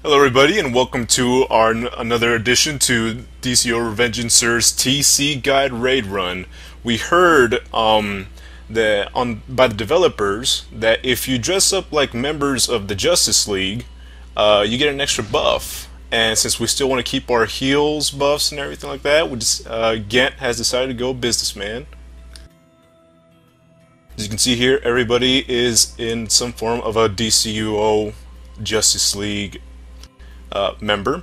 Hello, everybody, and welcome to our another edition to DCO Revengencers TC Guide Raid Run. We heard that by the developers that if you dress up like members of the Justice League, you get an extra buff. And since we still want to keep our heals buffs and everything like that, Gant has decided to go businessman. As you can see here, everybody is in some form of a DCUO Justice League member,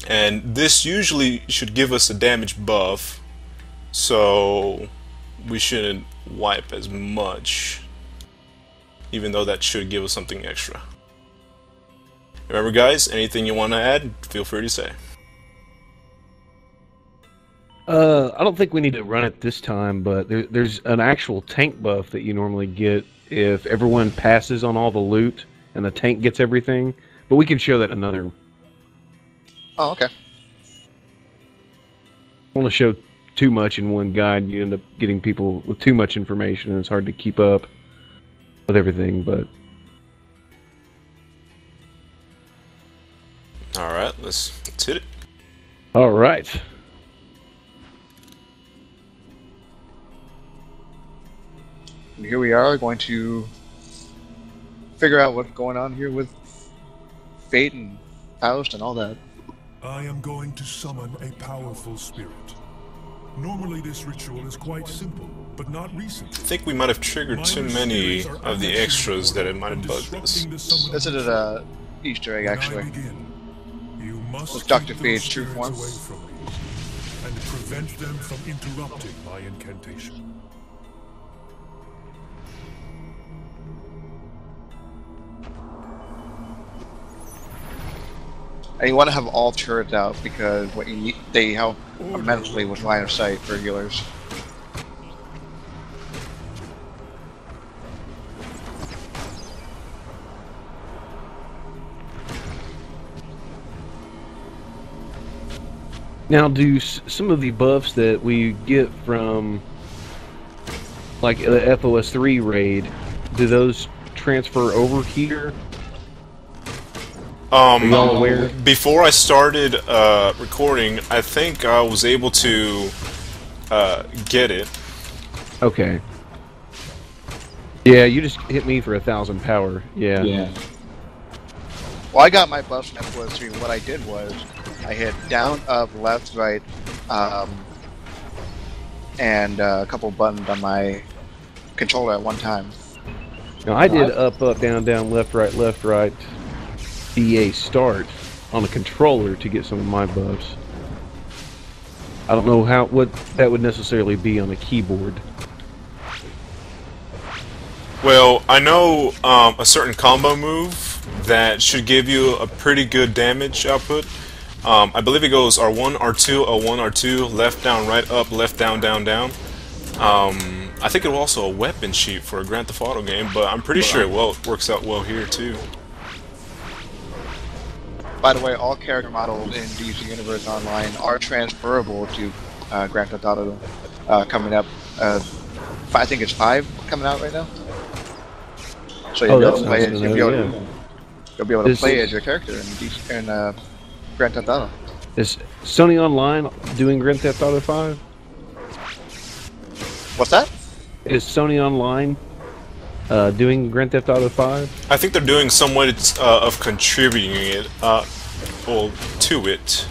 and this usually should give us a damage buff, so we shouldn't wipe as much, even though that should give us something extra. Remember, guys, anything you want to add, feel free to say. I don't think we need to run it this time, but there's an actual tank buff that you normally get if everyone passes on all the loot and the tank gets everything. But we can show that another. Oh, okay. I don't want to show too much in one guide. You end up getting people with too much information, and it's hard to keep up with everything. But All right, let's hit it. all right. And here we are going to figure out what's going on here with Fate and Faust and all that. I am going to summon a powerful spirit. Normally this ritual is quite simple, but not recently. I think we might have triggered too many of the extras that it might have bugged us. This is an Easter egg, actually. You must With Dr. keep those Fade's true spirits form. away from me, and prevent them from interrupting my incantation. And you want to have all turrets out because what you need, they help immensely with line of sight for healers. Now, do some of the buffs that we get from, like the FOS3 raid, do those transfer over here? Are you all aware? Before I started recording, I think I was able to get it. Okay. Yeah, you just hit me for 1,000 power. Yeah. Well, I got my buffs in FOS3. What I did was I hit down, up, left, right, and a couple buttons on my controller at one time. Now, I did up, up, down, down, left, right, BA start on a controller to get some of my buffs. I don't know what that would necessarily be on a keyboard. Well, I know a certain combo move that should give you a pretty good damage output. I believe it goes R1, R2, L1, R2, left, down, right, up, left, down, down, down. I think it was also a weapon sheet for a Grand Theft Auto game, but I'm pretty sure it works out well here too. By the way, all character models in DC Universe Online are transferable to Grand Theft Auto coming up. I think it's 5 coming out right now. So you'll be able to play it. You'll be able to play as your character in Grand Theft Auto. Is Sony Online doing Grand Theft Auto 5? What's that? Is Sony Online doing Grand Theft Auto 5? I think they're doing somewhat of contributing it, to it.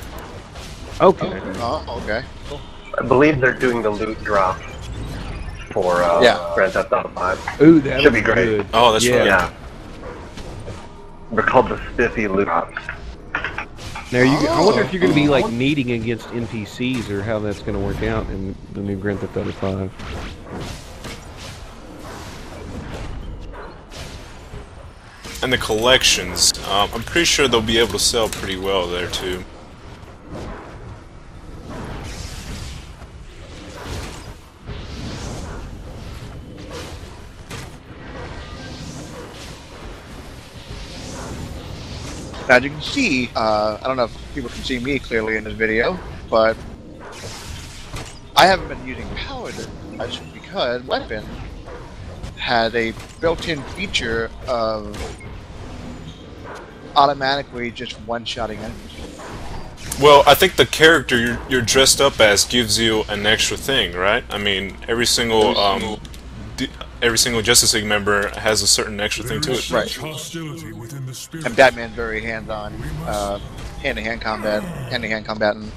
Okay. Oh, okay. Cool. I believe they're doing the loot drop for Grand Theft Auto 5. Ooh, that should be great. Good. Oh, that's right. Yeah. They're called the Spiffy loot drops. Now, I wonder if you're going to be like meeting against NPCs or how that's going to work out in the new Grand Theft Auto 5. And the collections, I'm pretty sure they'll be able to sell pretty well there too. Now, as you can see, I don't know if people can see me clearly in this video, but I haven't been using Paladin much because Weapon has a built-in feature of automatically just one-shotting enemies. Well, I think the character you're dressed up as gives you an extra thing, right? I mean, every single Justice League member has a certain extra thing to it. Right. Hostility within the spirit. And Batman's very hands-on, hand-to-hand combatant.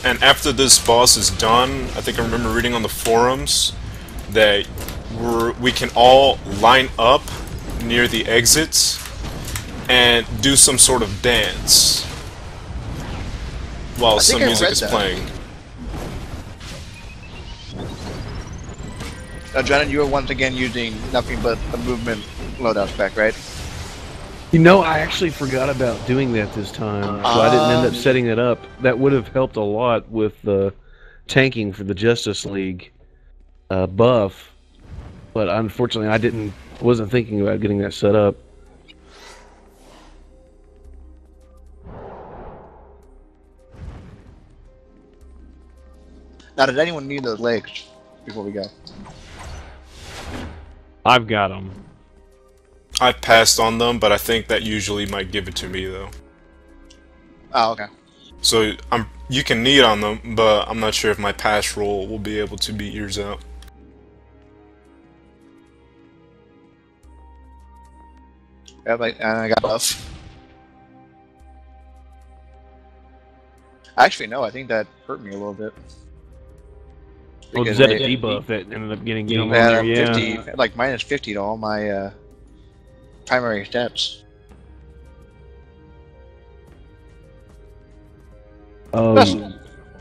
And after this boss is done, I think I remember reading on the forums that we can all line up near the exits and do some sort of dance while some music is playing. Now, John, you are once again using nothing but the movement loadout spec, right? You know, I actually forgot about doing that this time, so I didn't end up setting it up. That would have helped a lot with the tanking for the Justice League buff, but unfortunately I wasn't thinking about getting that set up. Now, did anyone need those legs before we go? I've got them. I passed on them, but I think that usually might give it to me though. Oh, okay. So you can need on them, but I'm not sure if my pass roll will be able to beat yours out. Yeah, and I got buff. Actually, no, I think that hurt me a little bit. Oh, is that a debuff that ended up getting on there? Yeah. 50, like minus 50 to all my primary stats.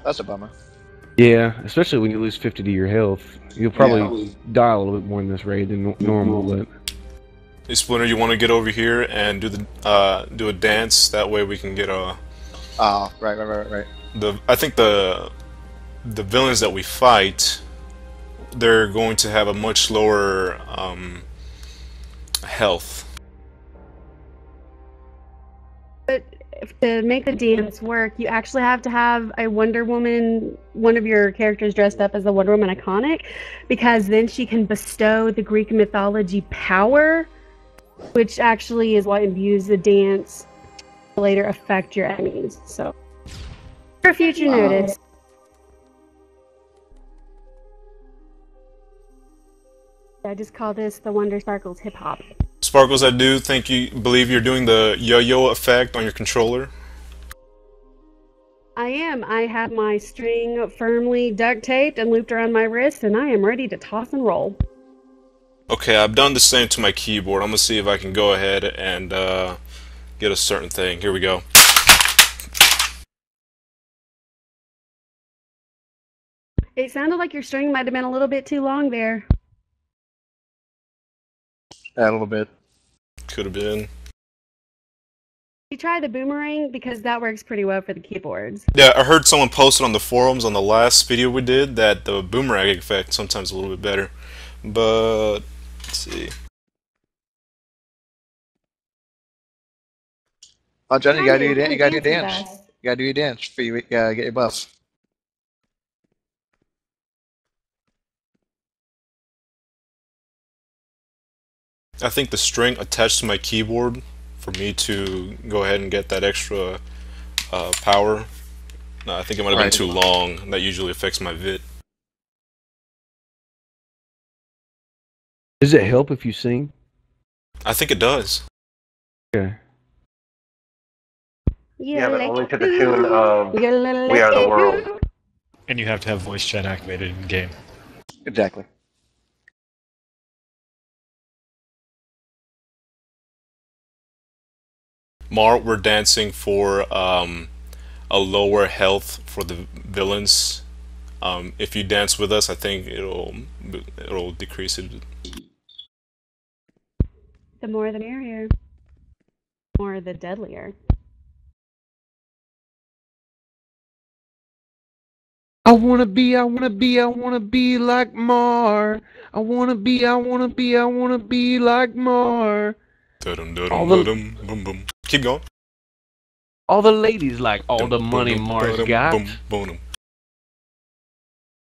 That's a bummer. Yeah, especially when you lose 50 to your health. You'll probably die a little bit more in this raid than normal, but... Hey, Splinter, you want to get over here and do a dance? That way we can get a... right. I think the villains that we fight, they're going to have a much lower health. But to make the dance work, you actually have to have a Wonder Woman, one of your characters dressed up as the Wonder Woman iconic, because then she can bestow the Greek mythology power, which actually is what imbues the dance to later affect your enemies. So, for future notice. I just call this the Wonder Sparkles Hip Hop. Sparkles, I do believe you're doing the yo-yo effect on your controller. I am. I have my string firmly duct taped and looped around my wrist, and I am ready to toss and roll. Okay, I've done the same to my keyboard. I'm gonna see if I can go ahead and get a certain thing. Here we go. It sounded like your string might have been a little bit too long there. Yeah, a little bit. Could have been. You try the boomerang because that works pretty well for the keyboards. Yeah, I heard someone posted on the forums on the last video we did that the boomerang effect sometimes a little bit better. But let's see. Oh, Johnny, you gotta do your dance. You gotta do your dance. You gotta do your dance for you get your buff. I think the string attached to my keyboard for me to go ahead and get that extra power. No, I think it might have been too long. That usually affects my VIT. Does it help if you sing? I think it does. Okay. Yeah, but only to the tune of We Are the World. And you have to have voice chat activated in game. Exactly. Mar, we're dancing for a lower health for the villains. If you dance with us, I think it'll decrease it. The more the merrier. The more the deadlier. I wanna be like Mar. I wanna be like Mar. Boom, boom. Keep going. All the ladies like all the money Mar's got. Boom.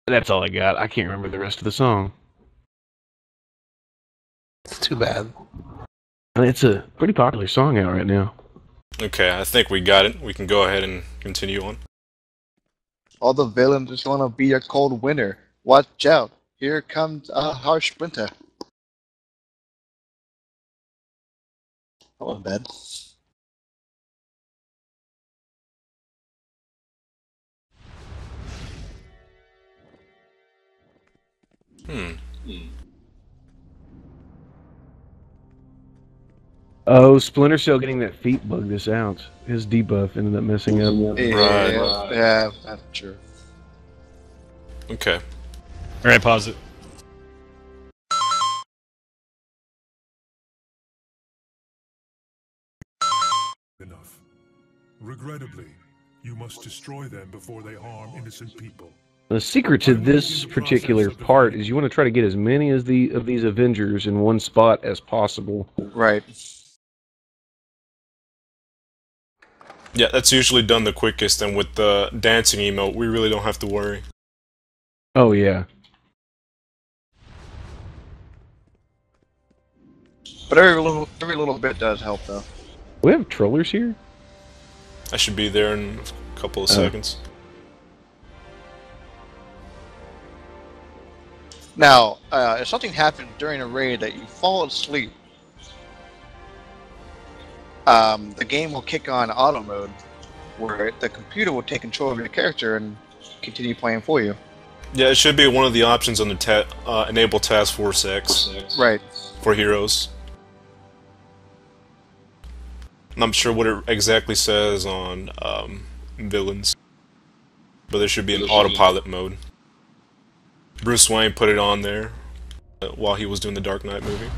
That's all I got. I can't remember the rest of the song. It's too bad. I mean, it's a pretty popular song out right now. Okay, I think we got it. We can go ahead and continue on. All the villains just want to be a cold winter. Watch out. Here comes a harsh winter. That wasn't bad. Oh, Splinter Cell getting that feet bug this out. His debuff ended up messing up. Yeah, that's true. Okay. Alright, pause it. Enough. Regrettably, you must destroy them before they harm innocent people. The secret to this particular part is you want to try to get as many of these Avengers in one spot as possible. Right. Yeah, that's usually done the quickest, and with the dancing emote, we really don't have to worry. Oh, yeah. But every little bit does help, though. We have trollers here? I should be there in a couple of seconds. Now, if something happens during a raid that you fall asleep, the game will kick on auto mode, where the computer will take control of your character and continue playing for you. Yeah, it should be one of the options on the Enable Task Force X. Right. For heroes. I'm not sure what it exactly says on villains, but there should be an autopilot mode. Bruce Wayne put it on there while he was doing the Dark Knight movie.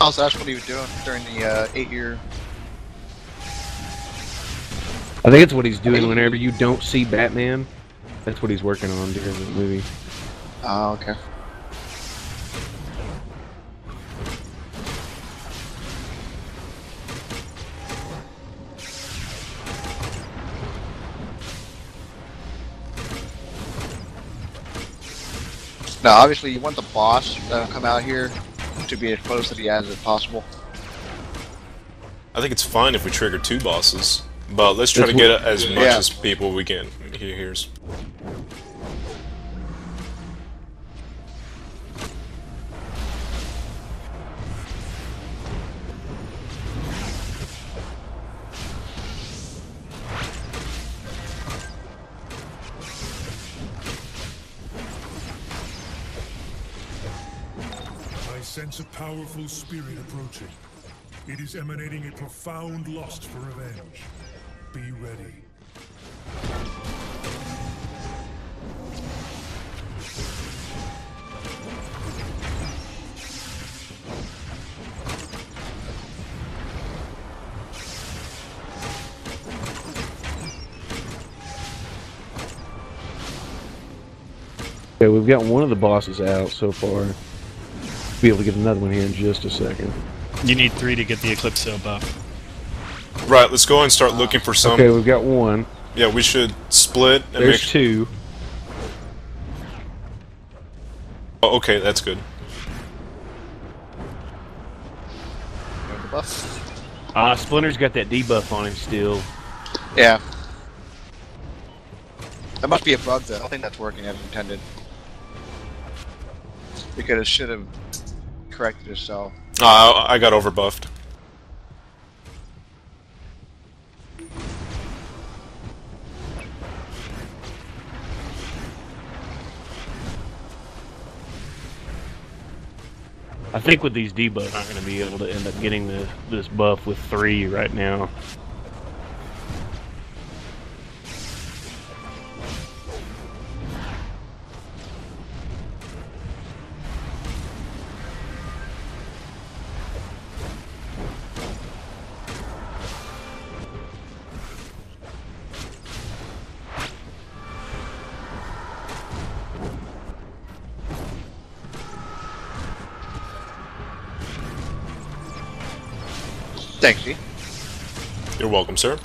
Oh, so that's what he was doing during the 8-year... I think it's what he's doing whenever you don't see Batman. That's what he's working on during the movie. Oh, okay. Now, obviously, you want the boss to come out here to be as close to the end as possible. I think it's fine if we trigger 2 bosses, but let's try to get as much as people we can. Here's. I sense a powerful spirit approaching. It is emanating a profound lust for revenge. Be ready. Okay, we've got one of the bosses out so far. Be able to get another one here in just a second. You need 3 to get the Eclipso buff. Right, let's go and start looking for some. Okay, we've got one. Yeah, we should split and There's make 2. Oh, okay, that's good. Splinter's got that debuff on him still. Yeah. That must be a bug, though. I don't think that's working as intended. Because it should have corrected itself. I got overbuffed. I think with these debuffs, I'm going to be able to end up getting this buff with 3 right now. Thanks, G. You're welcome, sir.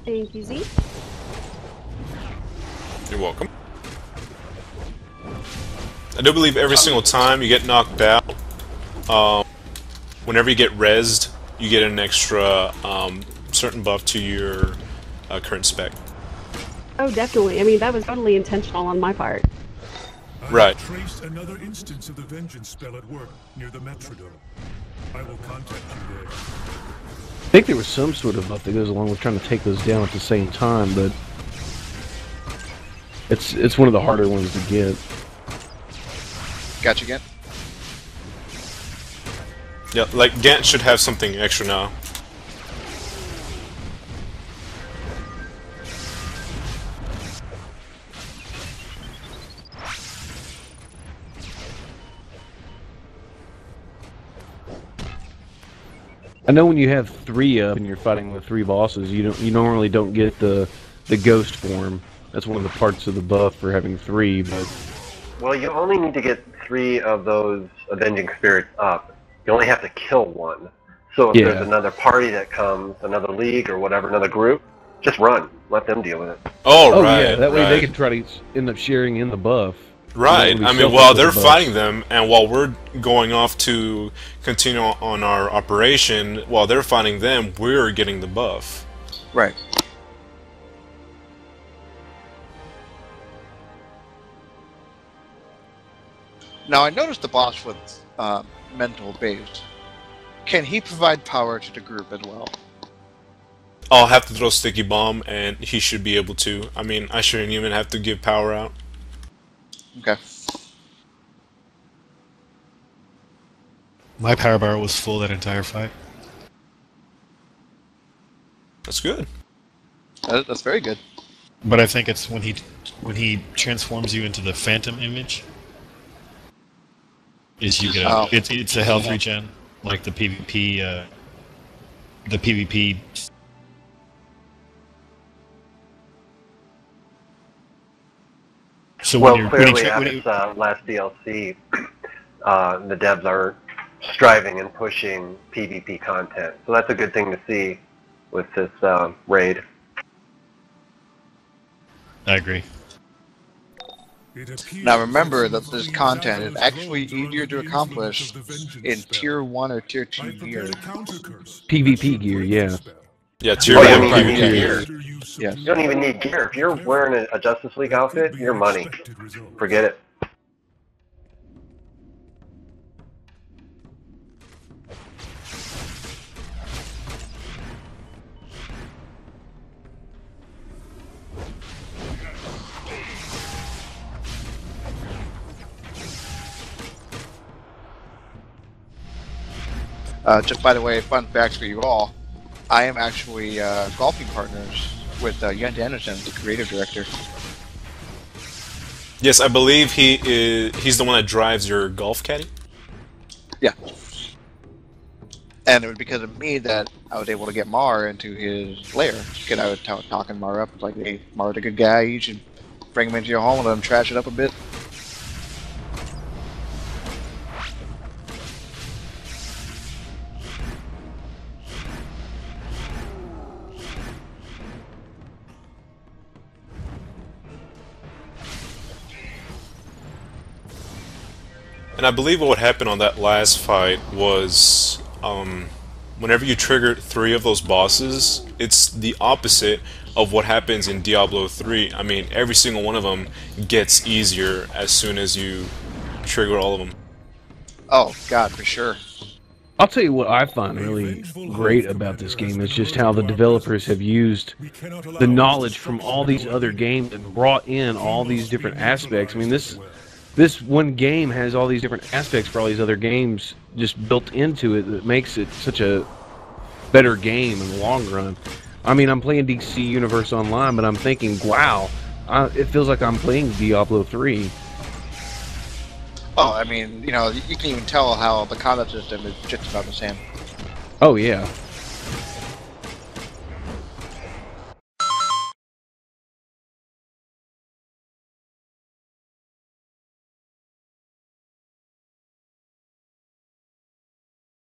Thank you, Z. You're welcome. I do believe every single time you get knocked out, whenever you get rezzed, you get an extra certain buff to your current spec. Oh, definitely. I mean, that was totally intentional on my part. Right. I traced another instance of the vengeance spell at work near the Metrodome. I will contact you there. I think there was some sort of buff that goes along with trying to take those down at the same time, but it's one of the harder ones to get. Got you again. Yeah, like Gant should have something extra now. I know when you have 3 up and you're fighting with 3 bosses, you normally don't get the ghost form. That's one of the parts of the buff for having 3, but Well, you only need to get 3 of those Avenging Spirits up. You only have to kill 1. So if Yeah. there's another party that comes, another league or whatever, another group, just run. Let them deal with it. Oh, right. yeah, that way right. they can try to end up sharing in the buff. Right. Be I mean, selfish while with they're the buffs. fighting them, and while we're going off to continue on our operation, while they're fighting them, we're getting the buff. Right. Now, I noticed the boss with mental based. Can he provide power to the group as well? I'll have to throw Sticky Bomb, and he should be able to. I mean, I shouldn't even have to give power out. Okay. My power bar was full that entire fight. That's good. That's very good. But I think it's when he transforms you into the phantom image, is you get a, it's a health regen, like the PvP the PvP. So Well, when clearly when after its last DLC, the devs are striving and pushing PvP content. So that's a good thing to see with this raid. I agree. Now remember that this content is actually easier to accomplish in Tier 1 or Tier 2 gear. PvP gear, yeah. Yeah, Tier Oh, 1 yeah, PvP gear. gear. Yes. You don't even need gear. If you're wearing a Justice League outfit, you're money. Forget it. Just by the way, fun facts for you all. I am actually golfing partners with Jens Andersen, the creative director. Yes, I believe he's the one that drives your golf caddy. Yeah. And it was because of me that I was able to get Mar into his lair. Because I was talking Mar up, like, hey, Mar's a good guy, you should bring him into your home and let him trash it up a bit. And I believe what happened on that last fight was, whenever you trigger 3 of those bosses, it's the opposite of what happens in Diablo 3. I mean, every single one of them gets easier as soon as you trigger all of them. Oh, God, for sure. I'll tell you what I find really great about this game is just how the developers have used the knowledge from all these other games and brought in all these different aspects. I mean, this one game has all these different aspects for all these other games just built into it that makes it such a better game in the long run. I mean, I'm playing DC Universe Online, but I'm thinking, wow, it feels like I'm playing Diablo 3. Oh, I mean, you know, you can even tell how the combat system is just about the same. Oh, yeah.